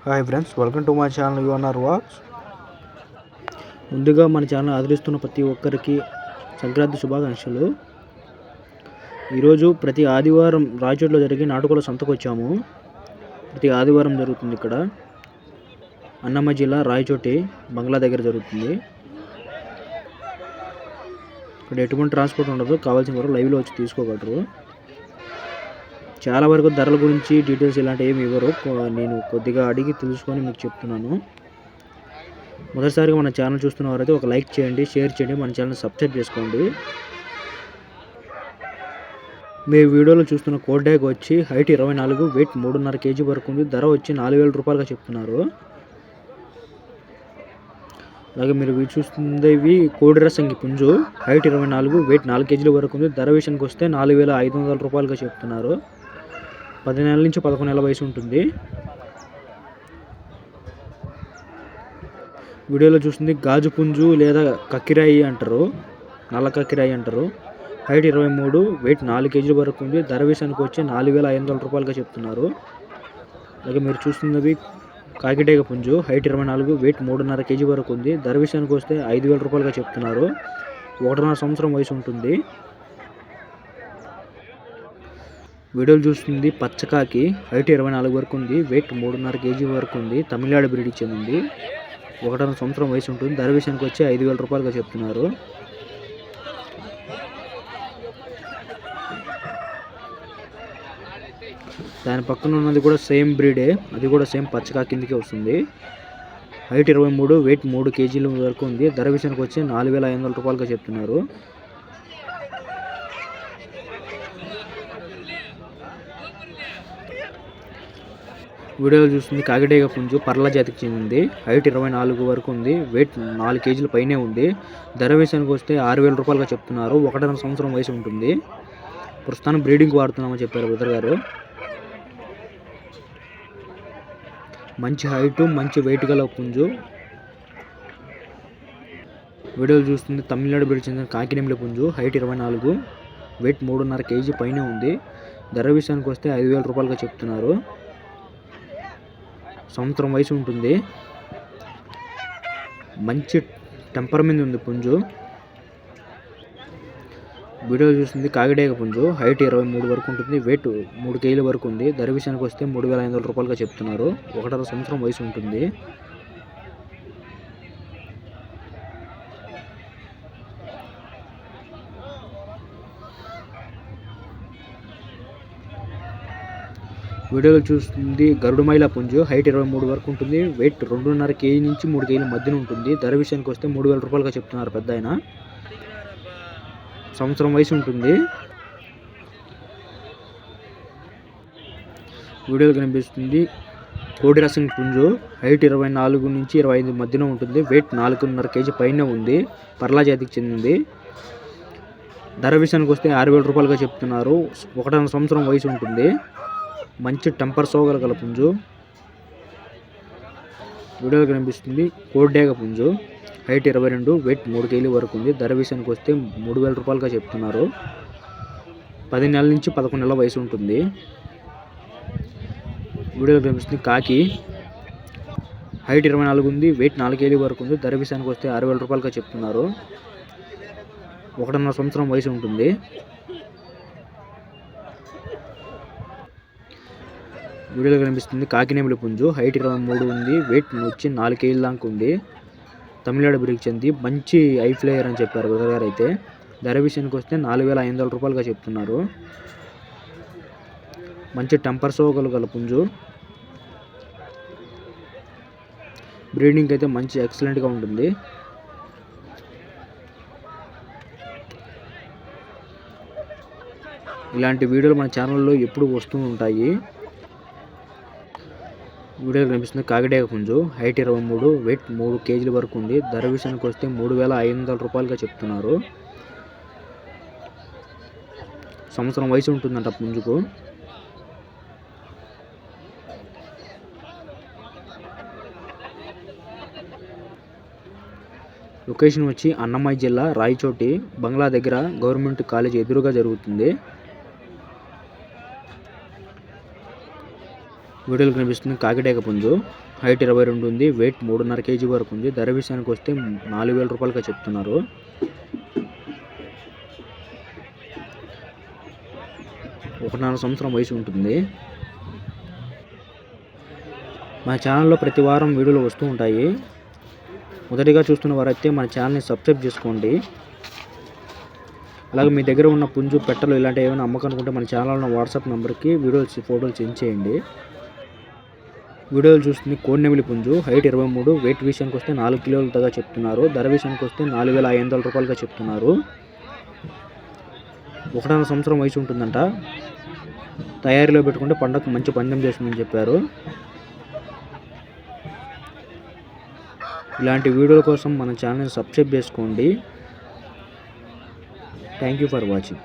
Hi friends, welcome to my channel your watch. ముందుగా మన channel ఆదరిస్తున్న ప్రతి ఒక్కరికి సంక్రాంతి శుభాకాంక్షలు. ఈరోజు ప్రతి ఆదివారం రాయచోటిలో జరిగే నాటుకోళ్ల సంతకు వచ్చాము. ప్రతి ఆదివారం జరుగుతుంది. ఇక్కడ అన్నమయ్య జిల్లా రాయచోటి బంగ్లా దగ్గర జరుగుతుంది. ఇక్కడ ఎటువంటి ట్రాన్స్పోర్ట్ ఉండదు, కావాల్సిన వరకు లైవ్లో వచ్చి తీసుకోగలరు. చాలా వరకు ధరల గురించి డీటెయిల్స్ ఇలాంటివి ఏమి ఇవ్వరు. నేను కొద్దిగా అడిగి తెలుసుకొని మీకు చెప్తున్నాను. మొదటిసారిగా మన ఛానల్ చూస్తున్న వారైతే ఒక లైక్ చేయండి, షేర్ చేయండి, మన ఛానల్ సబ్స్క్రైబ్ చేసుకోండి. మీ వీడియోలో చూస్తున్న కోడ్ ట్యాగ్ వచ్చి హైట్ 24, వెయిట్ 3.5 kg వరకు ఉంది. ధర వచ్చి 4,000 రూపాయలుగా చెప్తున్నారు. అలాగే మీరు చూస్తుంది కోడి రసంగి పుంజు, హైట్ 24, వెయిట్ 4 kg వరకు ఉంది. ధర విషయానికి వస్తే 4,500 రూపాయలుగా చెప్తున్నారు. 10 నెలల నుంచి 11 నెలల వయసు ఉంటుంది. వీడియోలో చూస్తుంది గాజు పుంజు లేదా కక్కిరాయి అంటారు, నల్ల కక్కిరాయి అంటారు. హైట్ 23, వెయిట్ 4 kg వరకు ఉంది. ధర విషయానికి వచ్చి 4,500 రూపాయలుగా చెప్తున్నారు. అలాగే మీరు చూస్తున్నవి కాకిటేగ పుంజు, హైట్ 24, వెయిట్ 3.5 kg వరకు ఉంది. ధర విషయానికి వస్తే 5,000 రూపాయలుగా చెప్తున్నారు. 1.5 సంవత్సరం వయసు ఉంటుంది. వీడియోలు చూస్తుంది పచ్చకాకి, హైట్ 24 వరకు ఉంది. వెయిట్ 3.5 kg వరకు ఉంది. తమిళనాడు బ్రీడ్ చెందింది. 1.5 సంవత్సరం వయసు ఉంటుంది. ధర విషయానికి వచ్చి 5,000 రూపాయలుగా చెప్తున్నారు. దాని పక్కన ఉన్నది కూడా సేమ్ బ్రీడే, అది కూడా సేమ్ పచ్చకాకి కిందకే వస్తుంది. హైట్ 23, వెయిట్ 3 kg వరకు ఉంది. ధర విషయానికి వచ్చి 4,500 రూపాయలుగా చెప్తున్నారు. వీడియోలో చూస్తుంది కాకిటేగ పుంజు, పర్ల జాతికి చెందింది. హైట్ 24 వరకు ఉంది. వెయిట్ 4 kg పైనే ఉంది. ధర విషయానికి వస్తే 6,000 రూపాయలుగా చెప్తున్నారు. 1.5 సంవత్సరం వయసు ఉంటుంది. ప్రస్తుతానికి బ్రీడింగ్ వాడుతున్నామని చెప్పారు బ్రదర్ గారు. మంచి హైటు, మంచి వెయిట్ గల పుంజు. వీడియోలు చూస్తుంది తమిళనాడు బ్రీడ్ చెందిన కాకినెమిలి పుంజు, హైట్ 24, వెయిట్ 3.5 kg పైనే ఉంది. ధర విషయానికి వస్తే 5,000 రూపాయలుగా చెప్తున్నారు. సంవత్సరం వయసు ఉంటుంది. మంచి టెంపర్ మీద ఉంది పుంజు. వీడియో చూస్తుంది కాకిటేగ పుంజు, హైట్ 23 వరకు ఉంటుంది. వెయిట్ 3 kg వరకు ఉంది. ధర విషయానికి వస్తే 3,500 రూపాయలుగా చెప్తున్నారు. 1.5 సంవత్సరం వయసు ఉంటుంది. వీడియోలో చూస్తుంది గరుడుమైల పుంజు, హైట్ 23 వరకు ఉంటుంది. వెయిట్ 2.5 kg నుంచి 3 kg మధ్యన ఉంటుంది. ధర విషయానికి వస్తే 3,000 రూపాయలుగా చెప్తున్నారు పెద్ద ఆయన. సంవత్సరం వయసు ఉంటుంది. వీడియోలో కనిపిస్తుంది కోడి రసం పుంజు, హైట్ 24 నుంచి 25 మధ్యన ఉంటుంది. వెయిట్ 4.5 kg పైన ఉంది. పర్లా జాతికి చెందింది. ధర విషయానికి వస్తే 6,000 రూపాయలుగా చెప్తున్నారు. 1.5 సంవత్సరం వయసు ఉంటుంది. మంచి టెంపర్ సోగల గల పుంజు. వీడియోలో కనిపిస్తుంది కోడ్డేగ పుంజు, హైట్ 22, వెయిట్ 3 kg వరకు ఉంది. ధర విషయానికి వస్తే 3,000 రూపాయలుగా చెప్తున్నారు. 10 నెలల నుంచి 11 నెలల వయసు ఉంటుంది. వీడియోలో కనిపిస్తుంది కాకి, హైట్ 24 ఉంది. వెయిట్ 4 kg వరకు ఉంది. ధర విషయానికి వస్తే 6,000 రూపాయలుగా చెప్తున్నారు. 1.5 సంవత్సరం వయసు ఉంటుంది. వీడియోలో కనిపిస్తుంది కాకినెమిలి పుంజు, హైట్ 23 ఉంది. వెయిట్ వచ్చి 4 kg దాకా ఉంది. తమిళనాడు బ్రీడ్ చెంది మంచి ఐ ఫ్లేయర్ అని చెప్పారు బ్రదర్ గారు అయితే. ధర విషయానికి వస్తే 4,500 రూపాయలుగా చెప్తున్నారు. మంచి టెంపర్ సోగలు గల పుంజు. బ్రీడింగ్ అయితే మంచి ఎక్సలెంట్గా ఉంటుంది. ఇలాంటి వీడియోలు మన ఛానల్లో ఎప్పుడు వస్తూ ఉంటాయి. వీడియోలో కనిపిస్తుంది కాకిటేగ పుంజు, హైట్ 23, వెయిట్ 3 kg వరకు ఉంది. ధర విషయానికి వస్తే 3,500 రూపాయలుగా చెప్తున్నారు. సంవత్సరం వయసు ఉంటుందంట పుంజుకు. లొకేషన్ వచ్చి అన్నమయ్య జిల్లా రాయచోటి బంగ్లా దగ్గర గవర్నమెంట్ కాలేజ్ ఎదురుగా జరుగుతుంది. వీడియోలో కనిపిస్తుంది కాకిటేక పుంజు. హైట్ 22 ఉంది. వెయిట్ 3.5 kg వరకు ఉంది. ధర విషయానికి వస్తే 4,000 రూపాయలుగా చెప్తున్నారు. ఒకటిన్నర సంవత్సరం వయసు ఉంటుంది. మా ఛానల్లో ప్రతి వారం వీడియోలు వస్తూ ఉంటాయి. మొదటిగా చూస్తున్న వారైతే మన ఛానల్ని సబ్స్క్రైబ్ చేసుకోండి. అలాగే మీ దగ్గర ఉన్న పుంజు పెట్టలు ఇలాంటి ఏమైనా అమ్మకనుకుంటే మన ఛానల్లో ఉన్న వాట్సాప్ నెంబర్కి వీడియోస్ ఫోటోలు సెండ్ చేయండి. వీడియోలు చూస్తుంది కోడినెమిలి పుంజు. హైట్ 23. వెయిట్ విషయానికి వస్తే 4 కిలోలగా చెప్తున్నారు. ధర విషయానికి వస్తే 4,500 రూపాయలుగా చెప్తున్నారు. ఒకటిన్నర సంవత్సరం వయసు ఉంటుందంట. తయారీలో పెట్టుకుంటే పండగకు మంచి పందెం చేస్తుందని చెప్పారు. ఇలాంటి వీడియోల కోసం మన ఛానల్ని సబ్స్క్రైబ్ చేసుకోండి. Thank you for watching.